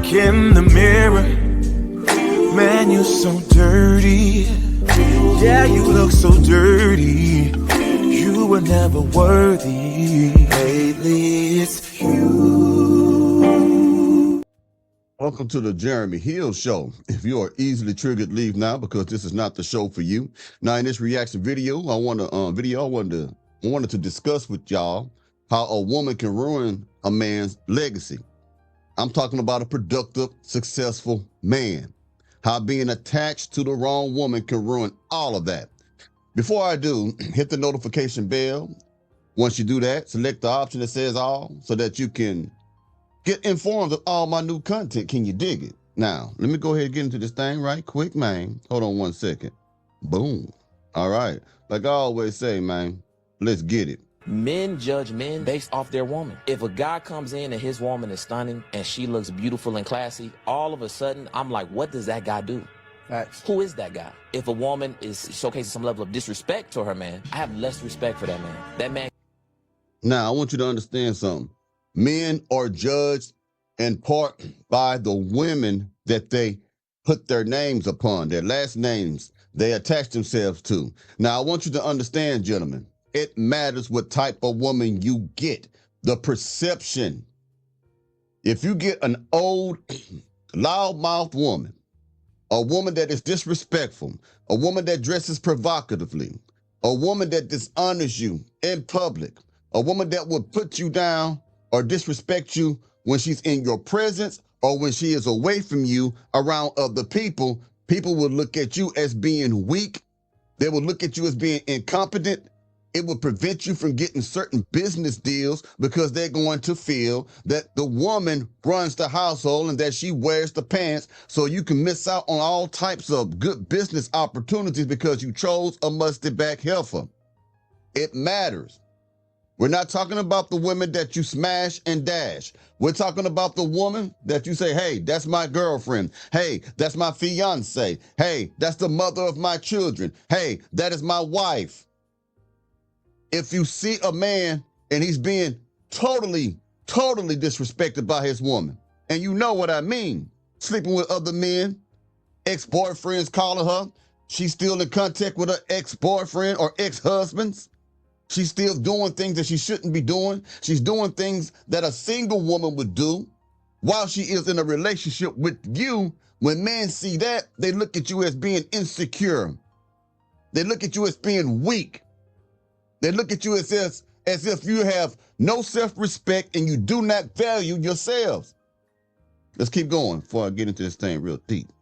look in the mirror, man, you're so dirty. Yeah, you look so dirty. You were never worthy. Lately, it's you. Welcome to the Jeremy Hill Show. If you are easily triggered, leave now because this is not the show for you. Now, in this reaction video, I wanted to discuss with y'all how a woman can ruin a man's legacy. I'm talking about a productive, successful man. How being attached to the wrong woman can ruin all of that. Before I do, hit the notification bell. Once you do that, select the option that says all so that you can get informed of all my new content. Can you dig it? Now, let me go ahead and get into this thing right quick, man. Hold on 1 second. Boom. All right. Like I always say, man, let's get it. Men judge men based off their woman. If a guy comes in and his woman is stunning and she looks beautiful and classy, all of a sudden, I'm like, what does that guy do? Facts. Who is that guy? If a woman is showcasing some level of disrespect to her man, I have less respect for that man. That man. Now, I want you to understand something. Men are judged in part by the women that they put their names upon, their last names they attach themselves to. Now, I want you to understand, gentlemen, it matters what type of woman you get. The perception. If you get an old, loudmouth woman, a woman that is disrespectful, a woman that dresses provocatively, a woman that dishonors you in public, a woman that will put you down or disrespect you when she's in your presence or when she is away from you around other people, people will look at you as being weak. They will look at you as being incompetent. It will prevent you from getting certain business deals because they're going to feel that the woman runs the household and that she wears the pants, so you can miss out on all types of good business opportunities because you chose a musty-back heifer. It matters. We're not talking about the women that you smash and dash. We're talking about the woman that you say, hey, that's my girlfriend. Hey, that's my fiance. Hey, that's the mother of my children. Hey, that is my wife. If you see a man and he's being totally disrespected by his woman, and you know what I mean, sleeping with other men, ex-boyfriends calling her, she's still in contact with her ex-boyfriend or ex-husbands. She's still doing things that she shouldn't be doing. She's doing things that a single woman would do while she is in a relationship with you. When men see that, they look at you as being insecure. They look at you as being weak. They look at you as if you have no self-respect and you do not value yourselves. Let's keep going before I get into this thing real deep.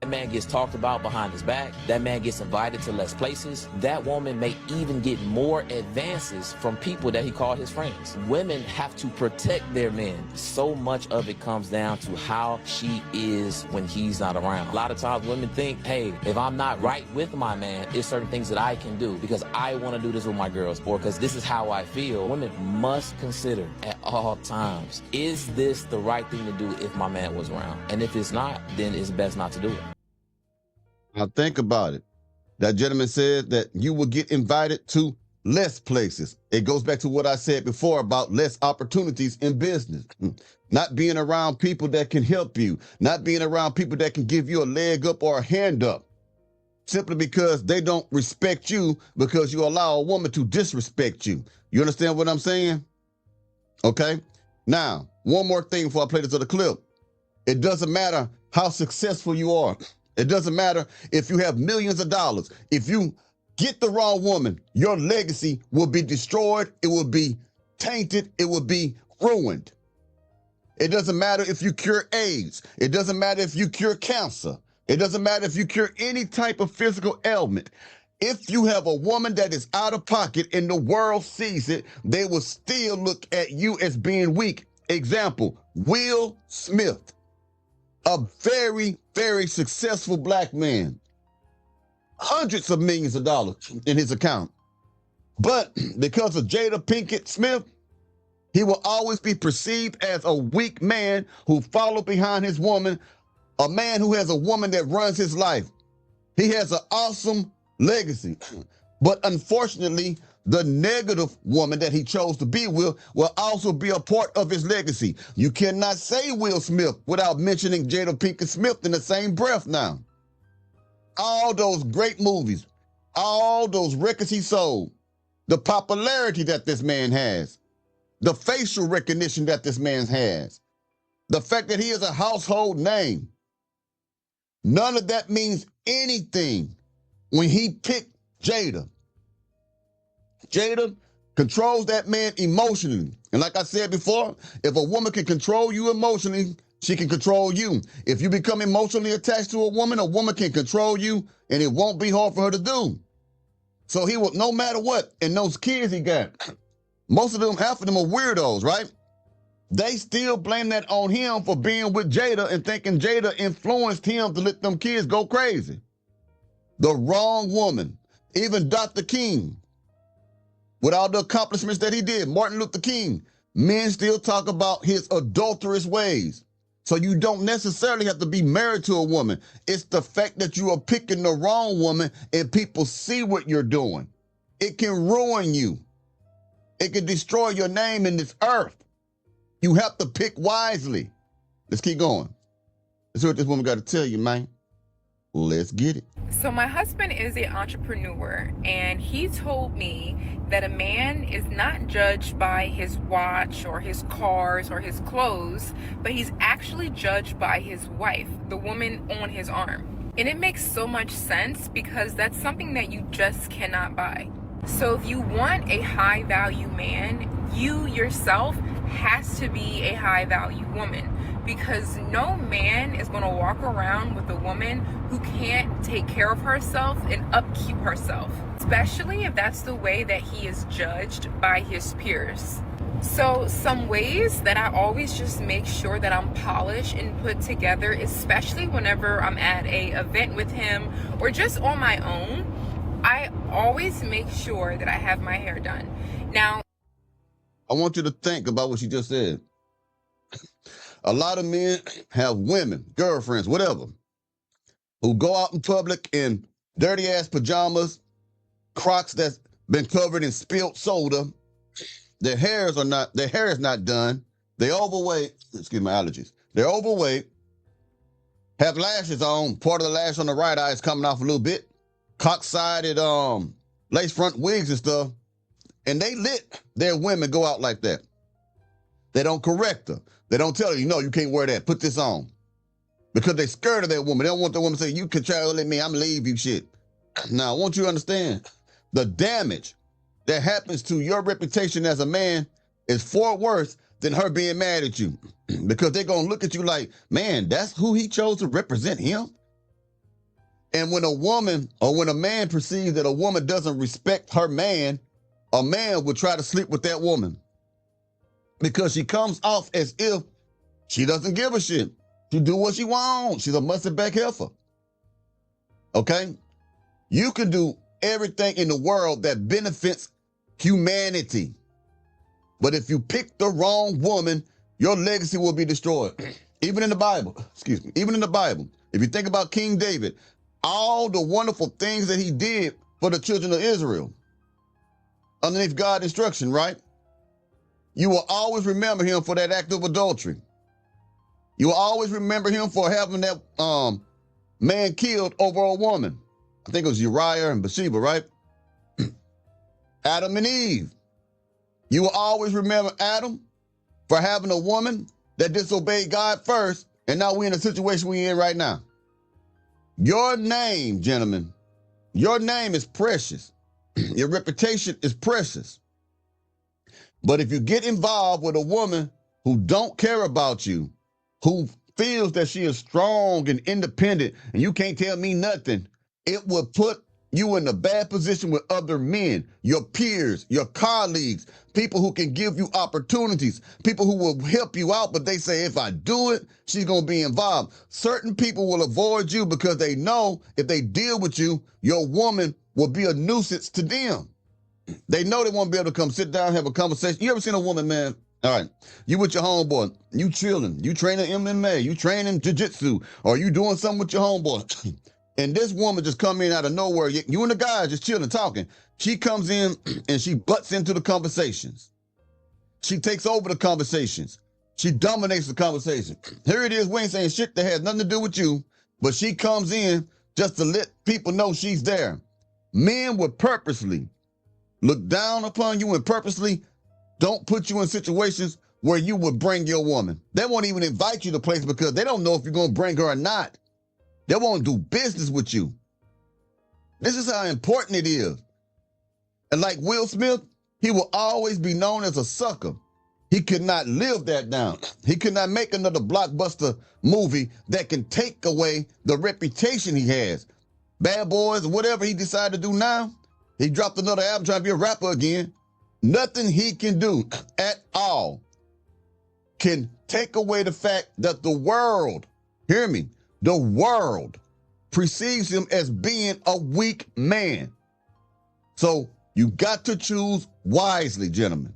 That man gets talked about behind his back. That man gets invited to less places. That woman may even get more advances from people that he called his friends. Women have to protect their men. So much of it comes down to how she is when he's not around. A lot of times women think, hey, if I'm not right with my man, there's certain things that I can do because I want to do this with my girls or because this is how I feel. Women must consider at all times, is this the right thing to do if my man was around? And if it's not, then it's best not to do it. Now think about it. That gentleman said that you will get invited to less places. It goes back to what I said before about less opportunities in business. Not being around people that can help you. Not being around people that can give you a leg up or a hand up. Simply because they don't respect you because you allow a woman to disrespect you. You understand what I'm saying? Okay? Now, one more thing before I play this other clip. It doesn't matter how successful you are. It doesn't matter if you have millions of dollars. If you get the wrong woman, your legacy will be destroyed. It will be tainted. It will be ruined. It doesn't matter if you cure AIDS. It doesn't matter if you cure cancer. It doesn't matter if you cure any type of physical ailment. If you have a woman that is out of pocket and the world sees it, they will still look at you as being weak. Example, Will Smith. A very successful black man. Hundreds of millions of dollars in his account. But because of Jada Pinkett Smith, he will always be perceived as a weak man who followed behind his woman, a man who has a woman that runs his life. He has an awesome legacy. But unfortunately, the negative woman that he chose to be with will also be a part of his legacy. You cannot say Will Smith without mentioning Jada Pinkett Smith in the same breath now. All those great movies, all those records he sold, the popularity that this man has, the facial recognition that this man has, the fact that he is a household name, none of that means anything when he picked Jada. Jada controls that man emotionally. And like I said before, if a woman can control you emotionally, she can control you. If you become emotionally attached to a woman can control you, and it won't be hard for her to do. So he will, no matter what, and those kids he got, most of them, half of them are weirdos, right? They still blame that on him for being with Jada and thinking Jada influenced him to let them kids go crazy. The wrong woman. Even Dr. King, with all the accomplishments that he did, Martin Luther King, men still talk about his adulterous ways. So you don't necessarily have to be married to a woman. It's the fact that you are picking the wrong woman and people see what you're doing. It can ruin you. It can destroy your name in this earth. You have to pick wisely. Let's keep going. Let's see what this woman got to tell you, man. Let's get it. So my husband is an entrepreneur, and he told me that a man is not judged by his watch or his cars or his clothes, but he's actually judged by his wife, the woman on his arm. And it makes so much sense because that's something that you just cannot buy. So if you want a high value man, you yourself has to be a high value woman, because no man is going to walk around with a woman who can't take care of herself and upkeep herself, especially if that's the way that he is judged by his peers. So some ways that I always just make sure that I'm polished and put together, especially whenever I'm at a event with him or just on my own, I always make sure that I have my hair done. Now, I want you to think about what she just said. A lot of men have women, girlfriends, whatever, who go out in public in dirty ass pajamas, Crocs that's been covered in spilled soda. Their hair is not done. They're overweight. Excuse my allergies. They're overweight. Have lashes on. Part of the lash on the right eye is coming off a little bit. Cock-sided lace front wigs and stuff. And they let their women go out like that. They don't correct her. They don't tell her, you can't wear that. Put this on. Because they scared of that woman. They don't want the woman to say, you control me, I'm gonna leave you shit. Now, I want you to understand, the damage that happens to your reputation as a man is far worse than her being mad at you. Because they're gonna look at you like, man, that's who he chose to represent him? And when a woman or when a man perceives that a woman doesn't respect her man, a man will try to sleep with that woman. Because she comes off as if she doesn't give a shit. She do what she wants. She's a mustard back heifer. Okay? You can do everything in the world that benefits humanity. But if you pick the wrong woman, your legacy will be destroyed. Even in the Bible, even in the Bible, if you think about King David, all the wonderful things that he did for the children of Israel, underneath God's instruction, right? You will always remember him for that act of adultery. You will always remember him for having that man killed over a woman. I think it was Uriah and Bathsheba, right? Adam and Eve. You will always remember Adam for having a woman that disobeyed God first, and now we're in a situation we're in right now. Your name, gentlemen, your name is precious. Your reputation is precious. But if you get involved with a woman who don't care about you, who feels that she is strong and independent and you can't tell me nothing, it will put you in a bad position with other men, your peers, your colleagues, people who can give you opportunities, people who will help you out, but they say, if I do it, she's going to be involved. Certain people will avoid you because they know if they deal with you, your woman will be a nuisance to them. They know they won't be able to come sit down and have a conversation. You ever seen a woman, man? All right, you with your homeboy, you chilling, you training MMA, you training jiu-jitsu, or you doing something with your homeboy. And this woman just come in out of nowhere. You and the guy just chilling, talking. She comes in and she butts into the conversations. She takes over the conversations. She dominates the conversation. Here it is, we ain't saying shit that has nothing to do with you, but she comes in just to let people know she's there. Men would purposely look down upon you and purposely don't put you in situations where you would bring your woman. They won't even invite you to places because they don't know if you're going to bring her or not. They won't do business with you. This is how important it is. And like Will Smith, he will always be known as a sucker. He could not live that down. He could not make another blockbuster movie that can take away the reputation he has. Bad Boys, whatever he decided to do now, he dropped another album trying to be a rapper again. Nothing he can do at all can take away the fact that the world, hear me, the world perceives him as being a weak man. So you got to choose wisely, gentlemen.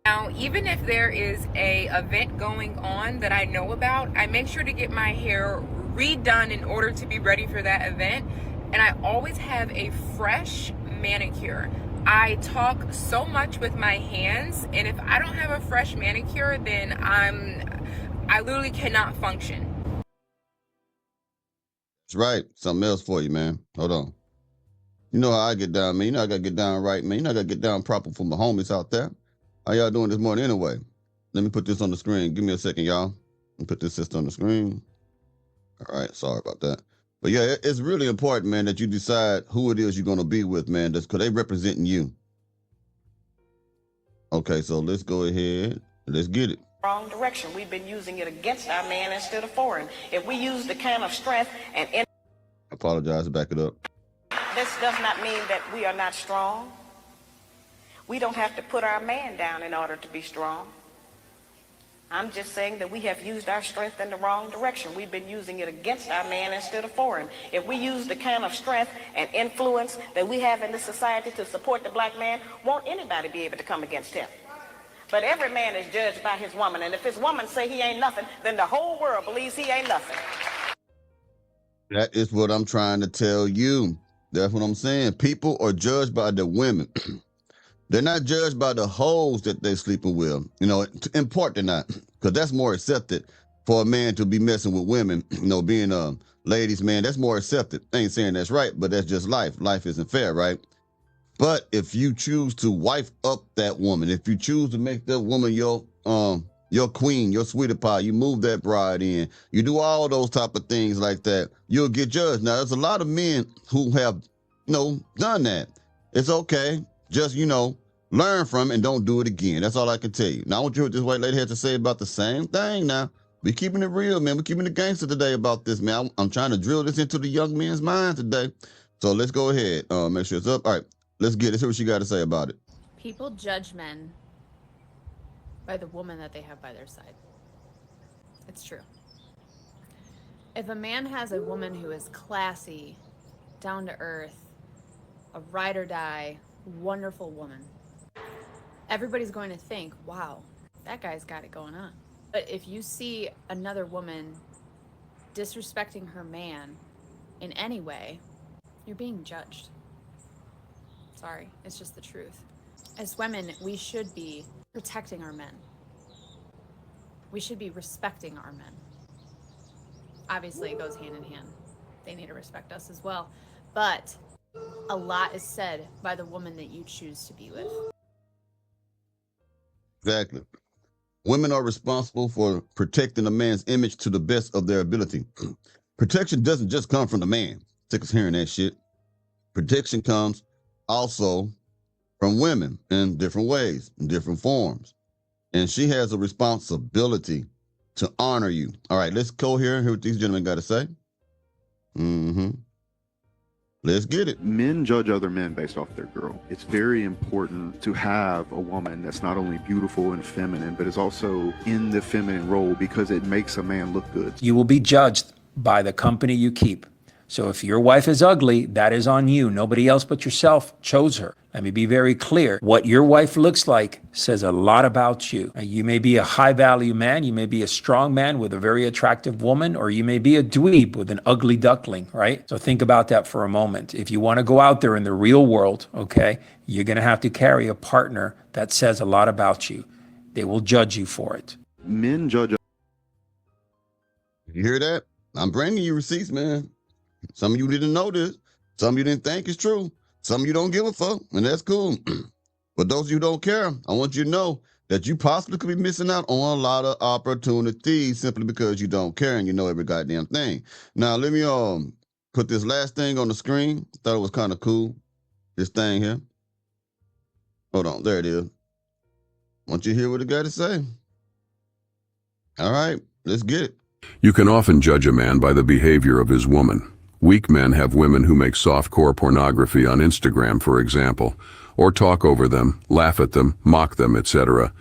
Now, even if there is a event going on that I know about, I make sure to get my hair redone in order to be ready for that event. And I always have a fresh manicure. I talk so much with my hands, and if I don't have a fresh manicure, then I literally cannot function. That's right. Something else for you, man. Hold on. You know how I get down, man. You know I gotta get down right, man. You know I gotta get down proper for my homies out there. How y'all doing this morning anyway? Let me put this on the screen. Give me a second, y'all. Let me put this system on the screen. All right, sorry about that. But yeah, it's really important, man, that you decide who it is you're gonna be with, man. That's because they representing you. Okay, so let's go ahead. Let's get it. Wrong direction. We've been using it against our man instead of for him. If we use the kind of strength and I apologize, back it up. this does not mean that we are not strong. We don't have to put our man down in order to be strong. I'm just saying that we have used our strength in the wrong direction. We've been using it against our man instead of for him. If we use the kind of strength and influence that we have in this society to support the black man, won't anybody be able to come against him? But every man is judged by his woman, and if his woman say he ain't nothing, then the whole world believes he ain't nothing. That is what I'm trying to tell you. That's what I'm saying. People are judged by the women. They're not judged by the hoes that they're sleeping with. You know, in part they're not, because that's more accepted for a man to be messing with women. You know, being a ladies' man, that's more accepted. I ain't saying that's right, but that's just life. Life isn't fair, right? But if you choose to wife up that woman, if you choose to make that woman your queen, your sweetie pie, you move that bride in, you do all those type of things like that, you'll get judged. Now, there's a lot of men who have, done that. It's okay. Just, learn from it and don't do it again. That's all I can tell you. Now, I want you to hear what this white lady has to say about the same thing now. We keeping it real, man. We're keeping it gangster today about this, man. I'm trying to drill this into the young men's mind today. So let's go ahead. Make sure it's up. All right, let's get it. Let's hear what she got to say about it. People judge men by the woman that they have by their side. It's true. If a man has a woman who is classy, down to earth, a ride or die, wonderful woman, everybody's going to think, wow, that guy's got it going on. But if you see another woman disrespecting her man in any way, you're being judged. Sorry, it's just the truth. As women, we should be protecting our men. We should be respecting our men. Obviously, it goes hand in hand. They need to respect us as well. But a lot is said by the woman that you choose to be with. Exactly. Women are responsible for protecting a man's image to the best of their ability. Protection doesn't just come from the man. Sick of hearing that shit. Protection comes also from women in different ways, in different forms. And she has a responsibility to honor you. All right, let's go here and hear what these gentlemen got to say. Let's get it. Men judge other men based off their girl. It's very important to have a woman that's not only beautiful and feminine, but is also in the feminine role because it makes a man look good. You will be judged by the company you keep. So if your wife is ugly, that is on you. Nobody else but yourself chose her. Let me be very clear. What your wife looks like says a lot about you. You may be a high value man. You may be a strong man with a very attractive woman, or you may be a dweeb with an ugly duckling, right? So think about that for a moment. If you want to go out there in the real world, okay, you're going to have to carry a partner that says a lot about you. They will judge you for it. Men judge. You hear that? I'm bringing you receipts, man. Some of you didn't know this. Some of you didn't think it's true. Some of you don't give a fuck, and that's cool. But those of you who don't care, I want you to know that you possibly could be missing out on a lot of opportunities simply because you don't care and you know every goddamn thing. Now, let me put this last thing on the screen. Thought it was kind of cool. This thing here. Hold on, there it is. Want you to hear what it got to say? All right, let's get it. You can often judge a man by the behavior of his woman. Weak men have women who make softcore pornography on Instagram, for example, or talk over them, laugh at them, mock them, etc.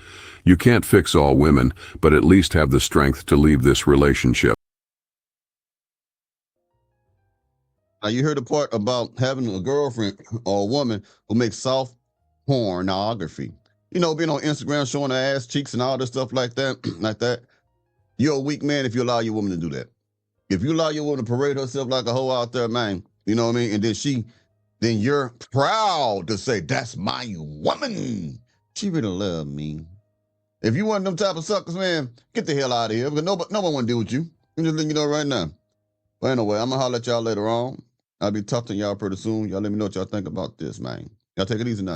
You can't fix all women, but at least have the strength to leave this relationship. Now, you heard the part about having a girlfriend or a woman who makes soft pornography. You know, being on Instagram, showing her ass cheeks and all this stuff like that. You're a weak man if you allow your woman to do that. If you allow your woman to parade herself like a hoe out there, man, you know what I mean? And then you're proud to say, that's my woman. She really love me. If you want them type of suckers, man, get the hell out of here. Because no one want to deal with you. I'm just letting you know right now. But anyway, I'm going to holler at y'all later on. I'll be talking to y'all pretty soon. Y'all let me know what y'all think about this, man. Y'all take it easy now.